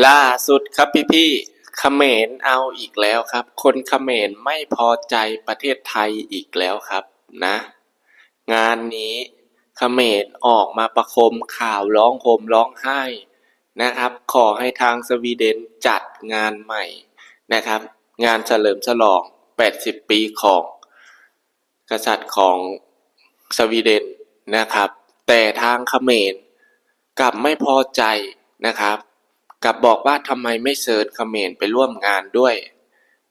ล่าสุดครับพี่เขมรเอาอีกแล้วครับคนเขมรไม่พอใจประเทศไทยอีกแล้วครับนะงานนี้เขมรออกมาประโคมข่าวร้องห่มร้องไห้นะครับขอให้ทางสวีเดนจัดงานใหม่นะครับงานเฉลิมฉลอง80ปีของกษัตริย์ของสวีเดนนะครับแต่ทางเขมรกลับไม่พอใจนะครับ กับบอกว่าทำไมไม่เชิญเขมรไปร่วมงานด้วย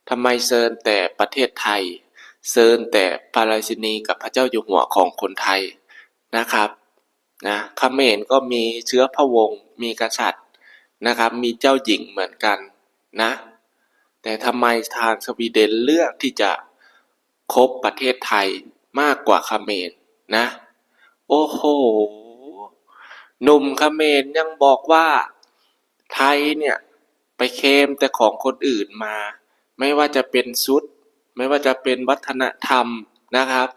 ทำไมเชิญแต่ประเทศไทยเชิญแต่พระราชินีกับพระเจ้าอยู่หัวของคนไทยนะครับนะเขมรก็มีเชื้อพระวงศ์มีกษัตริย์นะครับมีเจ้าหญิงเหมือนกันนะแต่ทำไมทางสวีเดนเลือกที่จะคบประเทศไทยมากกว่าเขมรนะโอ้โหหนุ่มเขมรยังบอกว่า ไทยเนี่ยไปเคลมแต่ของคนอื่นมาไม่ว่าจะเป็นชุดไม่ว่าจะเป็นวัฒนธรรมนะครับ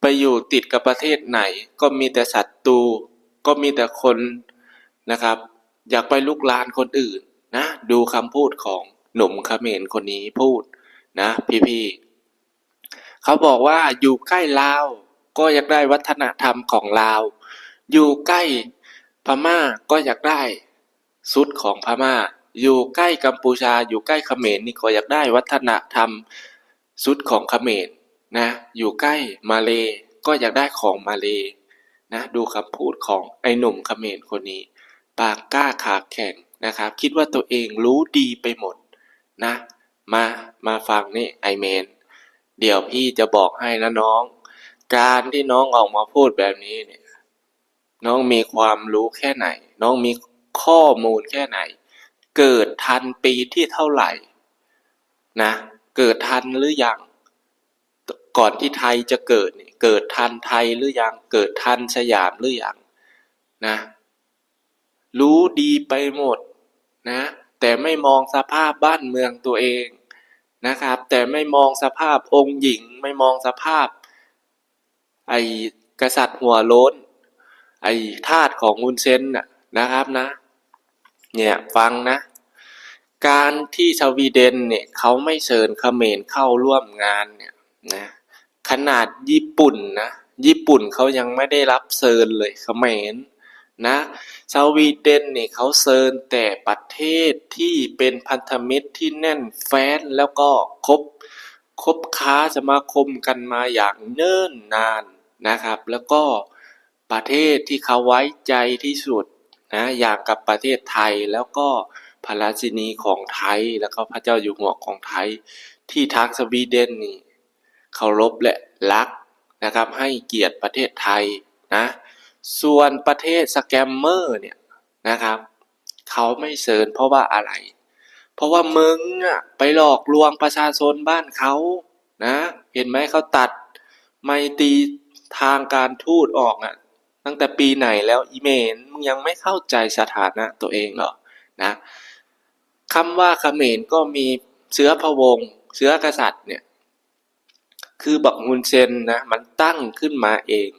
ไปอยู่ติดกับประเทศไหนก็มีแต่ศัตรูก็มีแต่คนนะครับอยากไปลุกลานคนอื่นนะดูคำพูดของหนุ่มเขมรคนนี้พูดนะพี่ๆเขาบอกว่าอยู่ใกล้ลาวก็อยากได้วัฒนธรรมของลาวอยู่ใกล้พม่าก็อยากได้ ชุดของพม่าอยู่ใกล้กัมพูชาอยู่ใกล้เขมรนี่ก็อยากได้วัฒนธรรมชุดของเขมรนะอยู่ใกล้มาเลก็อยากได้ของมาเลนะดูคำพูดของไอ้หนุ่มเขมรคนนี้ปากกล้าขาแข็งนะครับคิดว่าตัวเองรู้ดีไปหมดนะมาฟังนี่ไอเมนเดี๋ยวพี่จะบอกให้นะน้องการที่น้องออกมาพูดแบบนี้เนี่ยน้องมีความรู้แค่ไหนน้องมี ข้อมูลแค่ไหนเกิดทันปีที่เท่าไหร่นะเกิดทันหรือยังก่อนที่ไทยจะเกิดเนี่ยเกิดทันไทยหรือยังเกิดทันสยามหรือยังนะรู้ดีไปหมดนะแต่ไม่มองสภาพบ้านเมืองตัวเองนะครับแต่ไม่มองสภาพองค์หญิงไม่มองสภาพไอ้กษัตริย์หัวโล้นไอ้ทาสของฮุนเซนน่ะนะครับนะเนี่ยฟังนะ การที่สวีเดนเนี่ยเขาไม่เชิญเขมรเข้าร่วมงานเนี่ยนะขนาดญี่ปุ่นนะญี่ปุ่นเขายังไม่ได้รับเชิญเลยเขมรนะสวีเดนเนี่ยเขาเชิญแต่ประเทศที่เป็นพันธมิตรที่แน่นแฟ้นแล้วก็คบค้าสมาคมกันมาอย่างเนิ่นนานนะครับแล้วก็ประเทศที่เขาไว้ใจที่สุดนะอย่างกับประเทศไทยแล้วก็ พระราชินีของไทยแล้วก็พระเจ้าอยู่หัวของไทยที่ทางสวีเดนนี่เคารพและรักนะครับให้เกียรติประเทศไทยนะส่วนประเทศสแกมเมอร์เนี่ยนะครับเขาไม่เชิญเพราะว่าอะไรเพราะว่ามึงอ่ะไปหลอกลวงประชาชนบ้านเขานะเห็นไหมเขาตัดไมตรีทางการทูตออกอ่ะตั้งแต่ปีไหนแล้วอีเมนมึงยังไม่เข้าใจสถานะตัวเองเหรอนะคำว่าเขมรก็มีเชื้อพระวงศ์เชื้อกษัตริย์เนี่ยคือบักฮุนเซนนะมันตั้งขึ้นมาเอง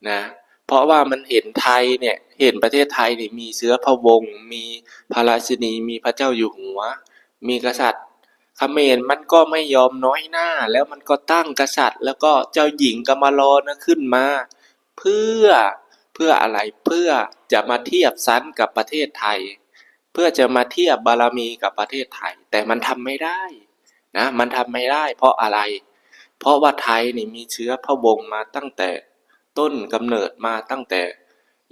นะเพราะว่ามันเห็นไทยเนี่ยเห็นประเทศไทยเนี่ยมีเชื้อพระวงศ์มีพระราชินีมีพระเจ้าอยู่หัวมีกษัตริย์เขมรมันก็ไม่ยอมน้อยหน้าแล้วมันก็ตั้งกษัตริย์แล้วก็เจ้าหญิงกมลนะขึ้นมาเพื่อเพื่ออะไรเพื่อจะมาเทียบชั้นกับประเทศไทย เพื่อจะมาเทียบบารมีกับประเทศไทยแต่มันทำไม่ได้นะมันทำไม่ได้เพราะอะไรเพราะว่าไทยนี่มีเชื้อพระวงศ์มาตั้งแต่ต้นกำเนิดมาตั้งแต่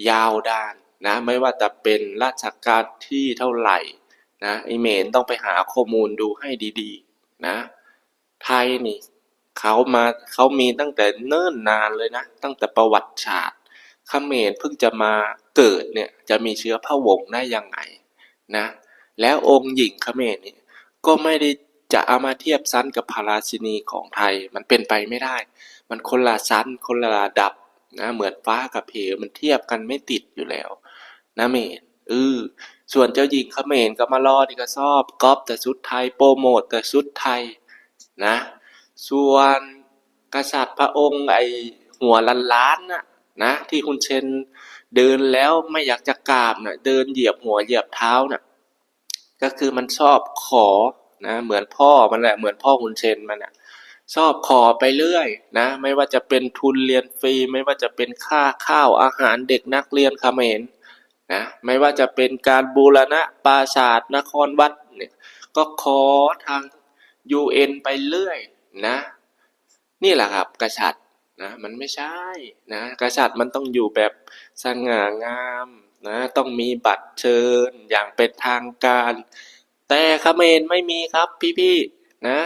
ยาวนานนะไม่ว่าจะเป็นราชการที่เท่าไหร่นะไอเมนต้องไปหาข้อมูลดูให้ดีๆนะไทยนี่เขามีตั้งแต่เนิ่นนานเลยนะตั้งแต่ประวัติศาสตร์เขมรเพิ่งจะมาเกิดเนี่ยจะมีเชื้อพระวงศ์ได้ยังไง นะแล้วองค์หญิงเขมรนี่ก็ไม่ได้จะเอามาเทียบชั้นกับพระราชินีของไทยมันเป็นไปไม่ได้มันคนละชั้นคนละระดับนะเหมือนฟ้ากับเหวมันเทียบกันไม่ติดอยู่แล้วนะเมนส่วนเจ้าหญิงเขมรก็มารอนี่ก็ชอบก๊อปแต่ชุดไทยโปรโมทแต่ชุดไทยนะส่วนกษัตริย์พระองค์ไอหัวล้านๆน่ะนะที่คุณเชนเดินแล้วไม่อยากจะกราบน่ะเดินเหยียบหัวเหยียบเท้าน่ะ ก็คือมันชอบขอนะเหมือนพ่อมันแหละเหมือนพ่อฮุนเซนมันอ่ะชอบขอไปเรื่อยนะไม่ว่าจะเป็นทุนเรียนฟรีไม่ว่าจะเป็นค่าข้าวอาหารเด็กนักเรียนเขมรนะไม่ว่าจะเป็นการบูรณะปราสาทนครวัดเนี่ยก็ขอทาง UN ไปเรื่อยนะนี่แหละครับกษัตริย์นะมันไม่ใช่นะกษัตริย์มันต้องอยู่แบบสง่างามนะต้องมีบัตรเชิญอย่างเป็นทางการแต่เขมรไม่มีครับพี่ๆนะ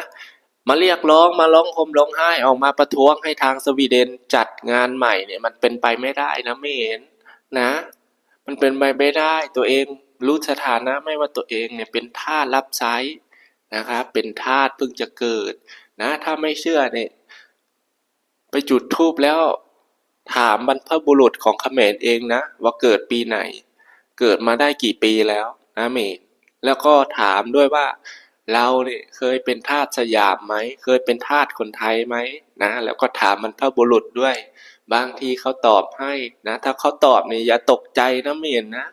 มาเรียกร้องมาร้องห่มร้องไห้ออกมาประท้วงให้ทางสวีเดนจัดงานใหม่เนี่ยมันเป็นไปไม่ได้นะไม่เห็นนะมันเป็นไปไม่ได้ตัวเองรู้สถานะไม่ว่าตัวเองเนี่ยเป็นทาสรับใช้นะครับเป็นทาสเพิ่งจะเกิดนะถ้าไม่เชื่อเนี่ยไปจุดธูปแล้วถามบรรพบุรุษของเขมรเองนะว่าเกิดปีไหนเกิดมาได้กี่ปีแล้วนะเมย์แล้วก็ถามด้วยว่าเราเนี่ยเคยเป็นทาสสยามไหมเคยเป็นทาสคนไทยไหมนะแล้วก็ถามบรรพบุรุษด้วยบางทีเขาตอบให้นะถ้าเขาตอบเนี่ยอย่าตกใจนะเมย์นะ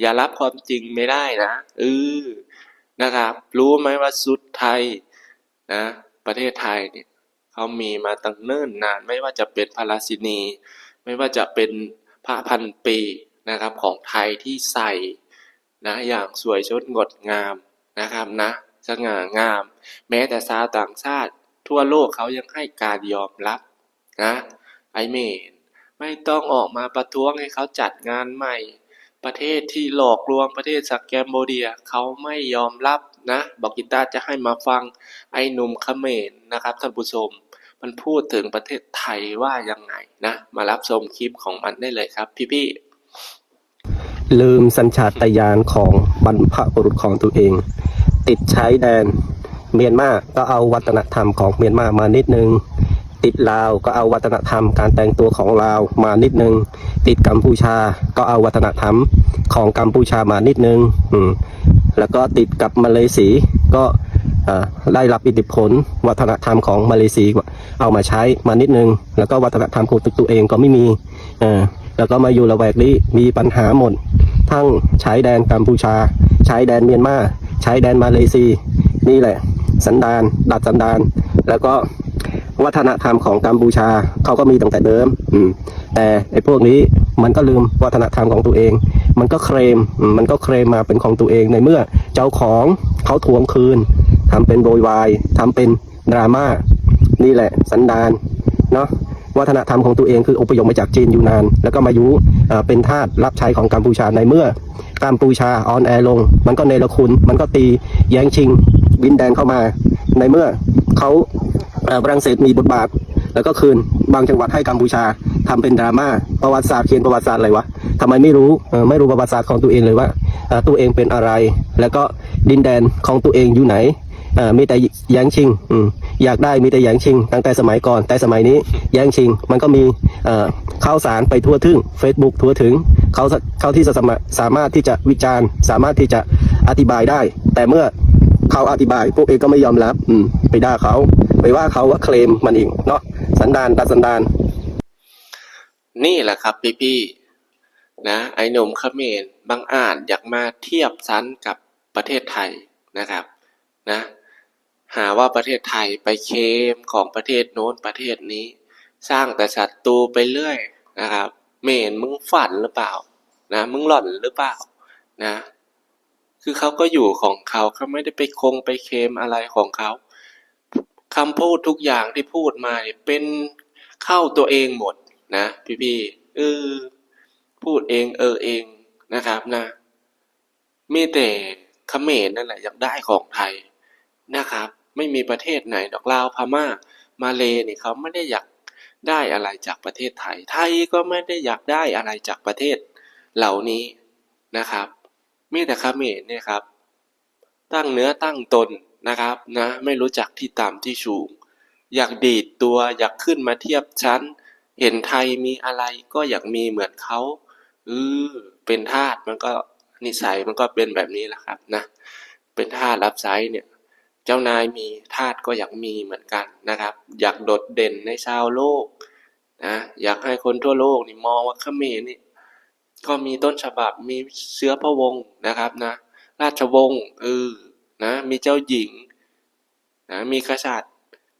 อย่ารับความจริงไม่ได้นะนะครับรู้ไหมว่าชุดไทยนะประเทศไทยเนี่ยเขามีมาตั้งเนิ่นนานไม่ว่าจะเป็นพระราชินีไม่ว่าจะเป็นพระพันปีนะครับของไทยที่ใส่นะอย่างสวยชดงดงามนะครับนะสง่างามแม้แต่ชาวต่างชาติทั่วโลกเขายังให้การยอมรับนะไอเมนไม่ต้องออกมาประท้วงให้เขาจัดงานใหม่ประเทศที่หลอกลวงประเทศแคมโบเดียเขาไม่ยอมรับนะบอกกีตาร์จะให้มาฟังไอ้หนุ่มเขมรนะครับท่านผู้ชมมันพูดถึงประเทศไทยว่ายังไงนะมารับชมคลิปของมันได้เลยครับพี่ลืมสัญชาตญาณของบรรพบุรุษของตัวเอง ติดชายแดนเมียนมาก็เอาวัฒนธรรมของเมียนมามานิดนึงติดลาวก็เอาวัฒนธรรมการแต่งตัวของลาวมานิดนึงติดกัมพูชาก็เอาวัฒนธรรมของกัมพูชามานิดนึงแล้วก็ติดกับมาเลเซียก็ได้รับอิทธิพลวัฒนธรรมของมาเลเซียเอามาใช้มานิดนึงแล้วก็วัฒนธรรมของตัวเองก็ไม่มีแล้วก็มาอยู่ละแวกนี้มีปัญหาหมดทั้งชายแดนกัมพูชาชายแดนเมียนมาชายแดนมาเลเซียนี่แหละสันดานดัดสันดานแล้วก็วัฒนธรรมของกัมพูชาเขาก็มีตั้งแต่เดิมแต่ไอ้พวกนี้มันก็ลืมวัฒนธรรมของตัวเองมันก็เคลมมาเป็นของตัวเองในเมื่อเจ้าของเขาทวงคืนทำเป็นโวยวายทำเป็นดราม่านี่แหละสันดานเนาะวัฒนธรรมของตัวเองคืออพยพมาจากจีนอยู่นานแล้วก็มาอยู่เป็นทาสรับใช้ของกัมพูชาในเมื่อกัมพูชาออนแอร์ลงมันก็เนรคุณมันก็ตีแย่งชิงดินแดนเข้ามาในเมื่อเขาฝรั่งเศสมีบทบาทแล้วก็คืนบางจังหวัดให้กัมพูชาทำเป็นดราม่าประวัติศาสตร์เขียนประวัติศาสตร์อะไรวะทำไมไม่รู้ประวัติศาสตร์ของตัวเองเลยว่าตัวเองเป็นอะไรแล้วก็ดินแดนของตัวเองอยู่ไหนมีแต่แย่งชิงอยากได้มีแต่แย่งชิงตั้งแต่สมัยก่อนแต่สมัยนี้แย่งชิงมันก็มีข่าวสารไปทั่วถึง Facebook ทั่วถึงเขาที่จะสามารถที่จะวิจารณ์สามารถที่จะอธิบายได้แต่เมื่อเขาอธิบายพวกเองก็ไม่ยอมรับไปด่าเขาไปว่าเขาว่าเคลมมันอีกเนาะสันดานดัดสันดานนี่แหละครับพี่นะไอ้หนุ่มเขมรบางอาจอยากมาเทียบชั้นกับประเทศไทยนะครับนะหาว่าประเทศไทยไปเคมของประเทศโน้นประเทศนี้สร้างแต่ศัตรูไปเรื่อยนะครับเมนมึงฝันหรือเปล่านะมึงหล่อนหรือเปล่านะคือเขาก็อยู่ของเขาเขาไม่ได้ไปไปเคมอะไรของเขาคำพูดทุกอย่างที่พูดมาเนี่ยเป็นเข้าตัวเองหมดนะพี่พูดเองเองนะครับนะมีแต่เขมรนั่นแหละอยากได้ของไทยนะครับไม่มีประเทศไหนดอกลาวพม่ามาเลนี่เขาไม่ได้อยากได้อะไรจากประเทศไทยไทยก็ไม่ได้อยากได้อะไรจากประเทศเหล่านี้นะครับมีแต่เขมรเนี่ยครับตั้งเนื้อตั้งตนนะครับนะไม่รู้จักที่ต่ำที่สูงอยากดีดตัวอยากขึ้นมาเทียบชั้นเห็นไทยมีอะไรก็อยากมีเหมือนเขาเออเป็นทาสมันก็นิสัยมันก็เป็นแบบนี้แหละครับนะเป็นทาสรับใช้เนี่ยเจ้านายมีทาสก็อยากมีเหมือนกันนะครับอยากโดดเด่นในชาวโลกนะอยากให้คนทั่วโลกนี่มองว่าเขมรนี่ก็มีต้นฉบับมีเชื้อพระวงศ์นะครับนะ ราชวงศ์นะมีเจ้าหญิงนะมีกษัตริย์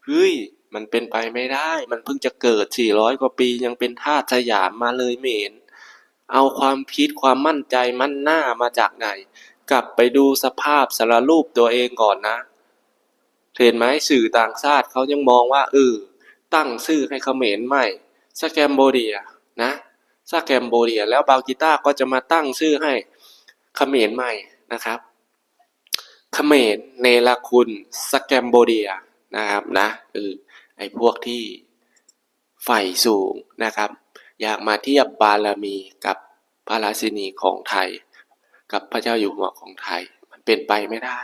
เฮ้ยมันเป็นไปไม่ได้มันเพิ่งจะเกิด400 กว่าปียังเป็นทาสสยามมาเลยเหม็นเอาความคิดความมั่นใจมั่นหน้ามาจากไหนกลับไปดูสภาพสารรูปตัวเองก่อนนะเห็นไหมสื่อต่างชาติเขายังมองว่าตั้งชื่อให้เขมรใหม่สแกมโบเดียนะสแกมโบเดียแล้วบาวกิต้าก็จะมาตั้งชื่อให้เขมรใหม่นะครับเขมรเนรคุณสแกมโบเดียนะครับนะไอ้พวกที่ใฝ่สูงนะครับอยากมาเทียบบารมีกับพระราชินีของไทยกับพระเจ้าอยู่หัวของไทยมันเป็นไปไม่ได้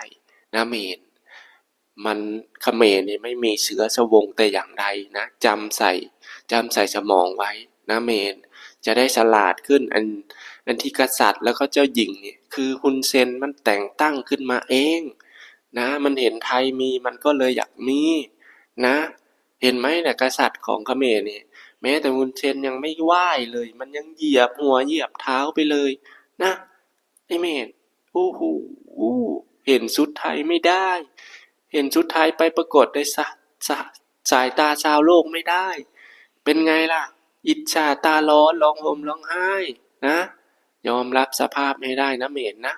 นะเมนมันเขมรนี่ไม่มีเชื้อชวงแต่อย่างใดนะจำใส่สมองไว้นะเมนจะได้ฉลาดขึ้นอันที่กษัตริย์แล้วก็เจ้าหญิงนี่คือฮุนเซนมันแต่งตั้งขึ้นมาเองนะมันเห็นไทยมีมันก็เลยอยากมีนะเห็นไหมเนี่ยกษัตริย์ของเขมรนี่แม้แต่ฮุนเซนยังไม่ไหว้เลยมันยังเหยียบหัวเหยียบเท้าไปเลยนะไอ้เมนอู้หูเห็นชุดไทยไม่ได้เห็นชุดไทยไปปรากฏได้สายตาชาวโลกไม่ได้เป็นไงล่ะอิจฉาตาร้อนร้องห่มร้องไห้นะยอมรับสภาพไม่ได้นะเมนนะ